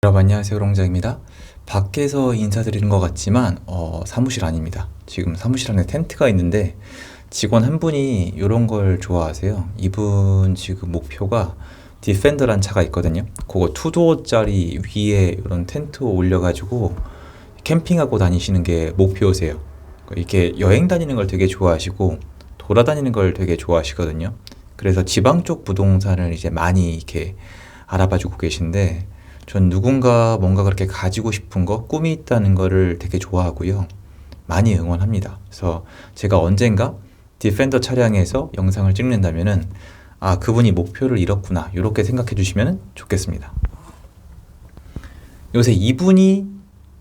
여러분 안녕하세요, 롱장입니다. 밖에서 인사드리는 것 같지만 사무실 아닙니다. 지금 사무실 안에 텐트가 있는데 직원 한 분이 이런 걸 좋아하세요. 이분 지금 목표가 디펜더란 차가 있거든요. 그거 투도어짜리 위에 이런 텐트 올려가지고 캠핑하고 다니시는 게 목표세요. 이렇게 여행 다니는 걸 되게 좋아하시고 돌아다니는 걸 되게 좋아하시거든요. 그래서 지방 쪽 부동산을 이제 많이 이렇게 알아봐주고 계신데 전 누군가 뭔가 그렇게 가지고 싶은 거, 꿈이 있다는 거를 되게 좋아하고요. 많이 응원합니다. 그래서 제가 언젠가 디펜더 차량에서 영상을 찍는다면은 그분이 목표를 이뤘구나. 이렇게 생각해 주시면 좋겠습니다. 요새 이분이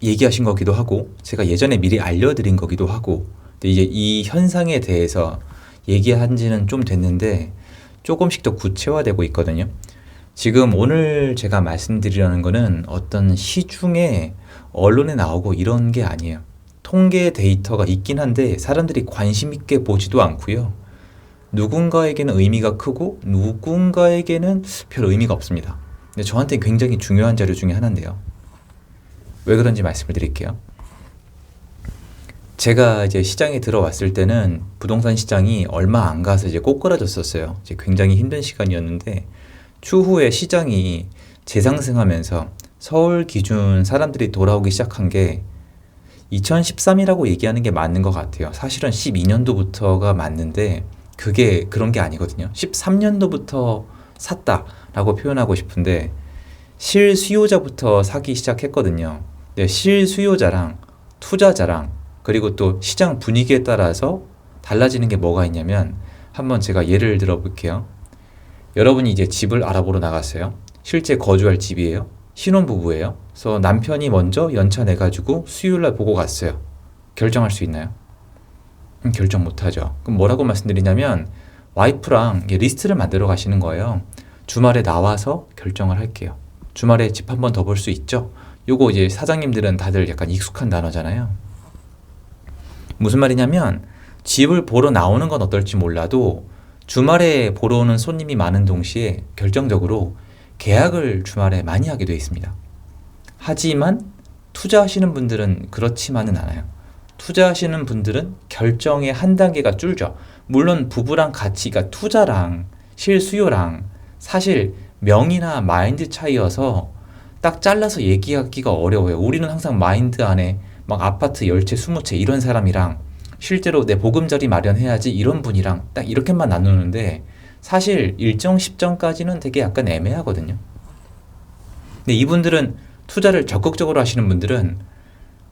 얘기하신 거기도 하고 제가 예전에 미리 알려드린 거기도 하고 근데 이제 이 현상에 대해서 얘기한 지는 좀 됐는데 조금씩 더 구체화되고 있거든요. 지금 오늘 제가 말씀드리려는 거는 어떤 시중에 언론에 나오고 이런 게 아니에요. 통계 데이터가 있긴 한데 사람들이 관심 있게 보지도 않고요. 누군가에게는 의미가 크고 누군가에게는 별 의미가 없습니다. 근데 저한테 굉장히 중요한 자료 중에 하나인데요. 왜 그런지 말씀을 드릴게요. 제가 이제 시장에 들어왔을 때는 부동산 시장이 얼마 안 가서 이제 꼬꾸라졌었어요. 이제 굉장히 힘든 시간이었는데 추후에 시장이 재상승하면서 서울 기준 사람들이 돌아오기 시작한 게 2013이라고 얘기하는 게 맞는 것 같아요. 사실은 12년도부터가 맞는데 그게 그런 게 아니거든요. 13년도부터 샀다라고 표현하고 싶은데 실수요자부터 사기 시작했거든요. 근데 실수요자랑 투자자랑 그리고 또 시장 분위기에 따라서 달라지는 게 뭐가 있냐면 한번 제가 예를 들어 볼게요. 여러분이 이제 집을 알아보러 나갔어요. 실제 거주할 집이에요. 신혼부부예요. 그래서 남편이 먼저 연차 내가지고 수요일날 보고 갔어요. 결정할 수 있나요? 결정 못하죠. 그럼 뭐라고 말씀드리냐면 와이프랑 리스트를 만들어 가시는 거예요. 주말에 나와서 결정을 할게요. 주말에 집 한 번 더 볼 수 있죠? 요거 이제 사장님들은 다들 약간 익숙한 단어잖아요. 무슨 말이냐면 집을 보러 나오는 건 어떨지 몰라도 주말에 보러 오는 손님이 많은 동시에 결정적으로 계약을 주말에 많이 하게 되어 있습니다. 하지만 투자하시는 분들은 그렇지만은 않아요. 투자하시는 분들은 결정의 한 단계가 줄죠. 물론 부부랑 같이, 그러니까 투자랑 실수요랑 사실 명이나 마인드 차이여서 딱 잘라서 얘기하기가 어려워요. 우리는 항상 마인드 안에 막 아파트 10채, 20채 이런 사람이랑 실제로 내 보금자리 마련해야지 이런 분이랑 딱 이렇게만 나누는데 사실 일정 시점까지는 되게 약간 애매하거든요. 근데 이분들은 투자를 적극적으로 하시는 분들은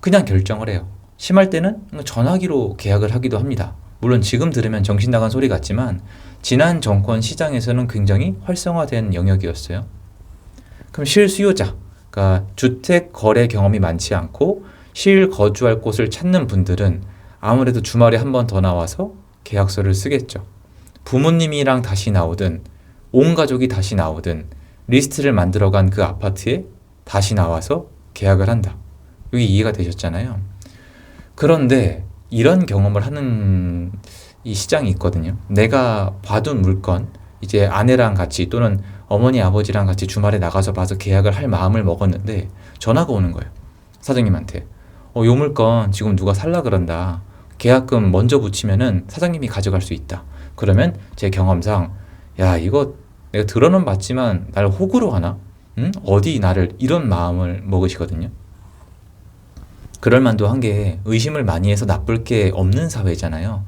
그냥 결정을 해요. 심할 때는 전화기로 계약을 하기도 합니다. 물론 지금 들으면 정신 나간 소리 같지만 지난 정권 시장에서는 굉장히 활성화된 영역이었어요. 그럼 실수요자, 그러니까 주택 거래 경험이 많지 않고 실거주할 곳을 찾는 분들은 아무래도 주말에 한 번 더 나와서 계약서를 쓰겠죠. 부모님이랑 다시 나오든 온 가족이 다시 나오든 리스트를 만들어간 그 아파트에 다시 나와서 계약을 한다. 여기 이해가 되셨잖아요. 그런데 이런 경험을 하는 이 시장이 있거든요. 내가 봐둔 물건, 이제 아내랑 같이 또는 어머니 아버지랑 같이 주말에 나가서 봐서 계약을 할 마음을 먹었는데 전화가 오는 거예요. 사장님한테. 요 물건 지금 누가 살라 그런다. 계약금 먼저 붙이면은 사장님이 가져갈 수 있다. 그러면 제 경험상 야 이거 내가 들어는 봤지만 날 호구로 하나? 응? 어디 나를 이런 마음을 먹으시거든요. 그럴 만도 한 게 의심을 많이 해서 나쁠 게 없는 사회잖아요.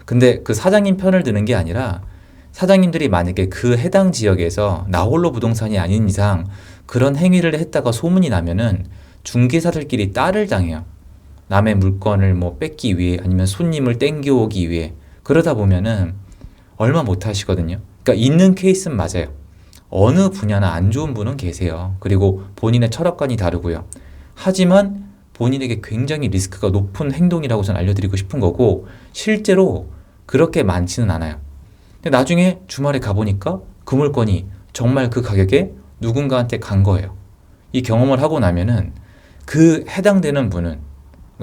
근데 그 사장님 편을 드는 게 아니라 사장님들이 만약에 그 해당 지역에서 나홀로 부동산이 아닌 이상 그런 행위를 했다가 소문이 나면은 중개사들끼리 따를 당해요. 남의 물건을 뭐 뺏기 위해 아니면 손님을 땡겨오기 위해 그러다 보면은 얼마 못 하시거든요. 그러니까 있는 케이스는 맞아요. 어느 분야나 안 좋은 분은 계세요. 그리고 본인의 철학관이 다르고요. 하지만 본인에게 굉장히 리스크가 높은 행동이라고 저는 알려드리고 싶은 거고 실제로 그렇게 많지는 않아요. 근데 나중에 주말에 가보니까 그 물건이 정말 그 가격에 누군가한테 간 거예요. 이 경험을 하고 나면은 그 해당되는 분은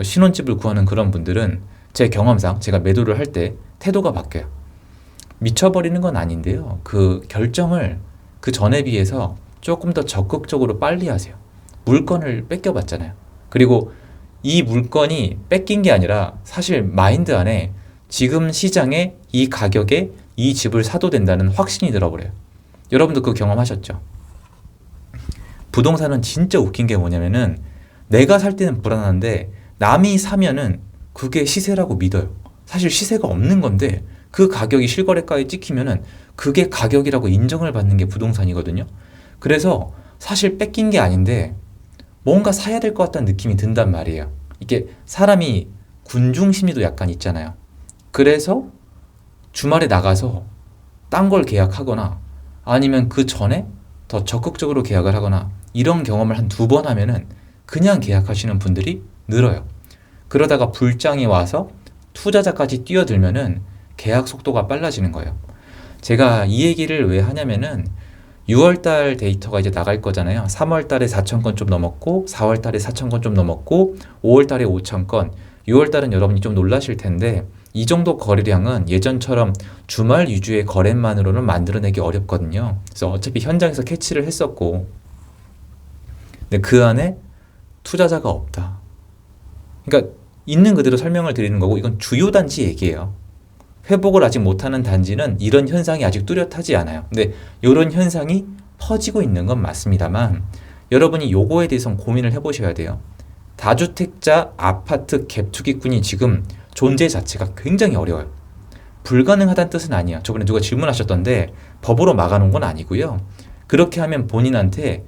신혼집을 구하는 그런 분들은 제 경험상 제가 매도를 할 때 태도가 바뀌어요. 미쳐버리는 건 아닌데요. 그 결정을 그 전에 비해서 조금 더 적극적으로 빨리 하세요. 물건을 뺏겨봤잖아요. 그리고 이 물건이 뺏긴 게 아니라 사실 마인드 안에 지금 시장에 이 가격에 이 집을 사도 된다는 확신이 들어버려요. 여러분도 그 경험하셨죠? 부동산은 진짜 웃긴 게 뭐냐면은 내가 살 때는 불안한데 남이 사면은 그게 시세라고 믿어요. 사실 시세가 없는 건데 그 가격이 실거래가에 찍히면은 그게 가격이라고 인정을 받는 게 부동산이거든요. 그래서 사실 뺏긴 게 아닌데 뭔가 사야 될 것 같다는 느낌이 든단 말이에요. 이게 사람이 군중 심리도 약간 있잖아요. 그래서 주말에 나가서 딴 걸 계약하거나 아니면 그 전에 더 적극적으로 계약을 하거나 이런 경험을 한 두 번 하면은 그냥 계약하시는 분들이 늘어요. 그러다가 불장이 와서 투자자까지 뛰어들면은 계약 속도가 빨라지는 거예요. 제가 이 얘기를 왜 하냐면은 6월달 데이터가 이제 나갈 거잖아요. 3월달에 4천 건 좀 넘었고 4월달에 4천 건 좀 넘었고 5월달에 5천 건 6월달은 여러분이 좀 놀라실 텐데 이 정도 거래량은 예전처럼 주말 위주의 거래만으로는 만들어내기 어렵거든요. 그래서 어차피 현장에서 캐치를 했었고 근데 그 안에 투자자가 없다. 그러니까 있는 그대로 설명을 드리는 거고 이건 주요 단지 얘기예요. 회복을 아직 못하는 단지는 이런 현상이 아직 뚜렷하지 않아요. 근데 이런 현상이 퍼지고 있는 건 맞습니다만 여러분이 요거에 대해서 고민을 해보셔야 돼요. 다주택자 아파트 갭투기꾼이 지금 존재 자체가 굉장히 어려워요. 불가능하다는 뜻은 아니에요. 저번에 누가 질문하셨던데 법으로 막아놓은 건 아니고요. 그렇게 하면 본인한테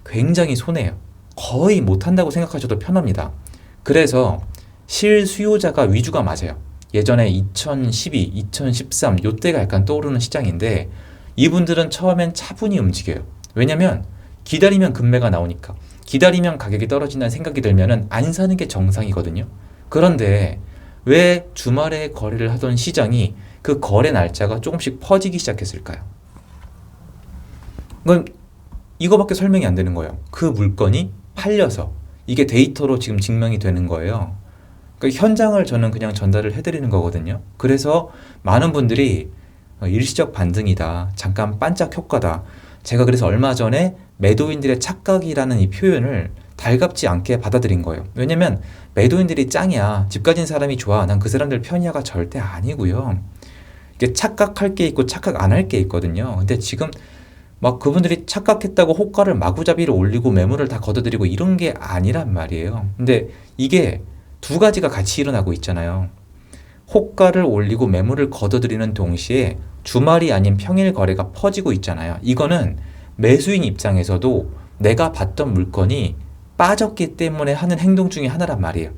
굉장히 손해예요. 거의 못한다고 생각하셔도 편합니다. 그래서 실수요자가 위주가 맞아요. 예전에 2012, 2013 요때가 약간 떠오르는 시장인데 이분들은 처음엔 차분히 움직여요. 왜냐면 기다리면 금매가 나오니까 기다리면 가격이 떨어진다는 생각이 들면은 안 사는 게 정상이거든요. 그런데 왜 주말에 거래를 하던 시장이 그 거래 날짜가 조금씩 퍼지기 시작했을까요? 그건 이거밖에 설명이 안 되는 거예요. 그 물건이 팔려서 이게 데이터로 지금 증명이 되는 거예요. 그러니까 현장을 저는 그냥 전달을 해드리는 거거든요. 그래서 많은 분들이 일시적 반등이다, 잠깐 반짝 효과다. 제가 그래서 얼마 전에 매도인들의 착각이라는 이 표현을 달갑지 않게 받아들인 거예요. 왜냐면 매도인들이 짱이야, 집 가진 사람이 좋아, 난 그 사람들 편이야가 절대 아니고요. 이게 착각할 게 있고 착각 안 할 게 있거든요. 근데 지금 막 그분들이 착각했다고 호가를 마구잡이로 올리고 매물을 다 걷어들이고 이런 게 아니란 말이에요. 근데 이게 두 가지가 같이 일어나고 있잖아요. 호가를 올리고 매물을 걷어들이는 동시에 주말이 아닌 평일 거래가 퍼지고 있잖아요. 이거는 매수인 입장에서도 내가 봤던 물건이 빠졌기 때문에 하는 행동 중에 하나란 말이에요.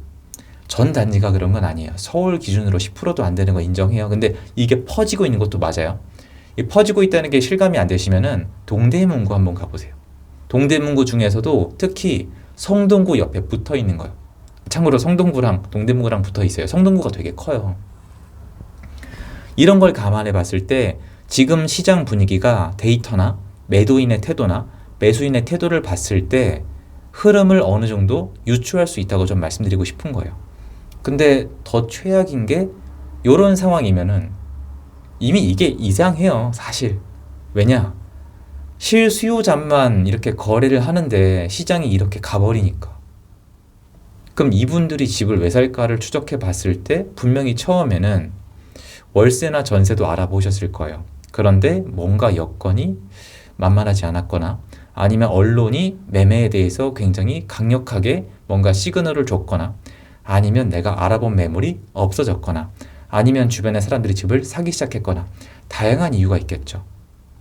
전 단지가 그런 건 아니에요. 서울 기준으로 10%도 안 되는 거 인정해요. 근데 이게 퍼지고 있는 것도 맞아요. 이 퍼지고 있다는 게 실감이 안 되시면은 동대문구 한번 가보세요. 동대문구 중에서도 특히 성동구 옆에 붙어 있는 거예요. 참고로 성동구랑 동대문구랑 붙어 있어요. 성동구가 되게 커요. 이런 걸 감안해 봤을 때 지금 시장 분위기가 데이터나 매도인의 태도나 매수인의 태도를 봤을 때 흐름을 어느 정도 유추할 수 있다고 좀 말씀드리고 싶은 거예요. 근데 더 최악인 게 이런 상황이면은 이미 이게 이상해요, 사실. 왜냐? 실수요자만 이렇게 거래를 하는데 시장이 이렇게 가버리니까. 그럼 이분들이 집을 왜 살까를 추적해 봤을 때 분명히 처음에는 월세나 전세도 알아보셨을 거예요. 그런데 뭔가 여건이 만만하지 않았거나 아니면 언론이 매매에 대해서 굉장히 강력하게 뭔가 시그널을 줬거나 아니면 내가 알아본 매물이 없어졌거나 아니면 주변의 사람들이 집을 사기 시작했거나 다양한 이유가 있겠죠.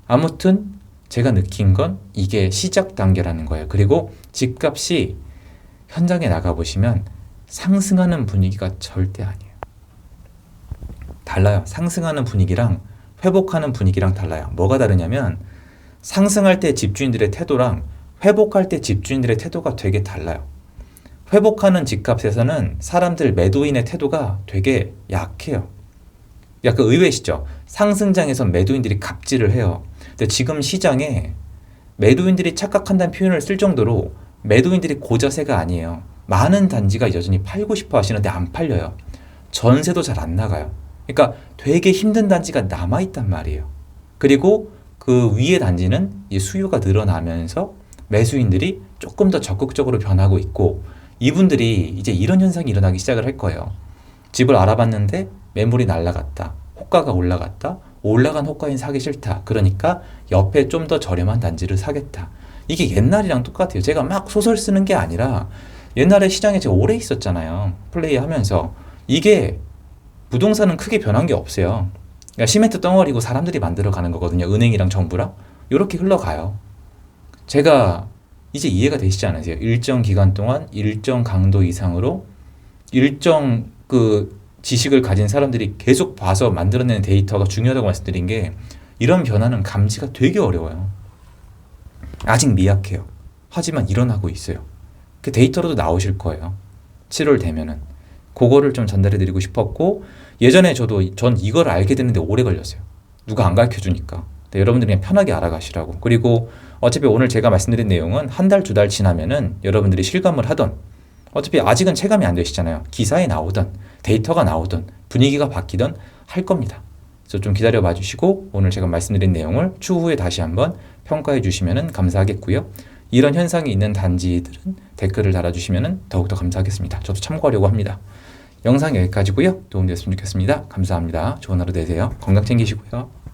아무튼 제가 느낀 건 이게 시작 단계라는 거예요. 그리고 집값이 현장에 나가보시면 상승하는 분위기가 절대 아니에요. 달라요. 상승하는 분위기랑 회복하는 분위기랑 달라요. 뭐가 다르냐면 상승할 때 집주인들의 태도랑 회복할 때 집주인들의 태도가 되게 달라요. 회복하는 집값에서는 사람들 매도인의 태도가 되게 약해요. 약간 의외시죠? 상승장에서 매도인들이 갑질을 해요. 근데 지금 시장에 매도인들이 착각한다는 표현을 쓸 정도로 매도인들이 고자세가 아니에요. 많은 단지가 여전히 팔고 싶어 하시는데 안 팔려요. 전세도 잘 안 나가요. 그러니까 되게 힘든 단지가 남아있단 말이에요. 그리고 그 위의 단지는 이 수요가 늘어나면서 매수인들이 조금 더 적극적으로 변하고 있고 이분들이 이제 이런 현상이 일어나기 시작을 할 거예요. 집을 알아봤는데 매물이 날라갔다. 호가가 올라갔다. 올라간 호가인 사기 싫다. 그러니까 옆에 좀 더 저렴한 단지를 사겠다. 이게 옛날이랑 똑같아요. 제가 막 소설 쓰는 게 아니라 옛날에 시장에 제가 오래 있었잖아요. 플레이하면서. 이게 부동산은 크게 변한 게 없어요. 그러니까 시멘트 덩어리고 사람들이 만들어가는 거거든요. 은행이랑 정부랑. 이렇게 흘러가요. 제가 이제 이해가 되시지 않으세요? 일정 기간 동안 일정 강도 이상으로 일정 그 지식을 가진 사람들이 계속 봐서 만들어내는 데이터가 중요하다고 말씀드린 게 이런 변화는 감지가 되게 어려워요. 아직 미약해요. 하지만 일어나고 있어요. 그 데이터로도 나오실 거예요. 7월 되면은. 그거를 좀 전달해 드리고 싶었고 예전에 전 이걸 알게 됐는데 오래 걸렸어요. 누가 안 가르쳐 주니까. 여러분들이 그냥 편하게 알아가시라고. 그리고 어차피 오늘 제가 말씀드린 내용은 한 달, 두 달 지나면은 여러분들이 실감을 하던 어차피 아직은 체감이 안 되시잖아요. 기사에 나오던 데이터가 나오던 분위기가 바뀌던 할 겁니다. 그래서 좀 기다려 봐 주시고 오늘 제가 말씀드린 내용을 추후에 다시 한번 평가해 주시면 감사하겠고요. 이런 현상이 있는 단지들은 댓글을 달아주시면 더욱더 감사하겠습니다. 저도 참고하려고 합니다. 영상 여기까지고요. 도움되었으면 좋겠습니다. 감사합니다. 좋은 하루 되세요. 건강 챙기시고요.